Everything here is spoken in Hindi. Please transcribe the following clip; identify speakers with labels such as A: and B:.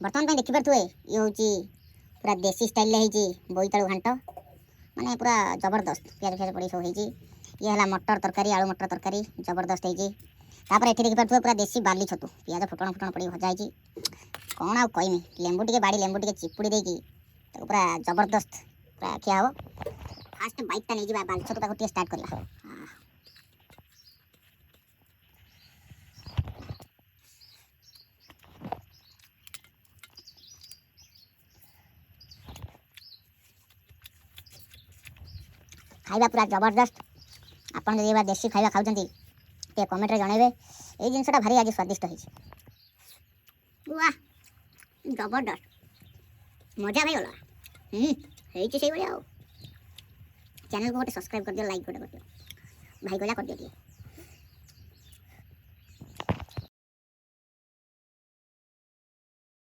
A: बर्तमान देखि पारे ये हूँ पूरा देसी स्टाइल बोईतालु घाट माने पूरा जबरदस्त प्याज फ्याज पड़ी सब होती। ये है मटर तरकारी आलू मटर तरकारी जबरदस्त होपर ये देखिए पूरा देसी बाली छतु पियाज फुटण फुटण पड़ी भजा है कौन आउ कहमी लेंबू टे बाड़ी लेंबू टे चिपुड़ी देकी पूरा जबरदस्त पूरा खिया हम। फास्ट बाइकटा नहीं जा बाली छतु टे स्टार्ट करला खाइबा पूरा जबरदस्त। आपन जो देसी खाइबा खाउछंती ते कमेंट रे जणाइबे ए जिनसटा भारी आज स्वादिष्ट होइछ। वाह जबरदस्त मजा भाई गला होइछ से भलिया। चैनल को गोटे सब्सक्राइब कर दियो लाइक गोटे कर दियो भाई गला कर दियो।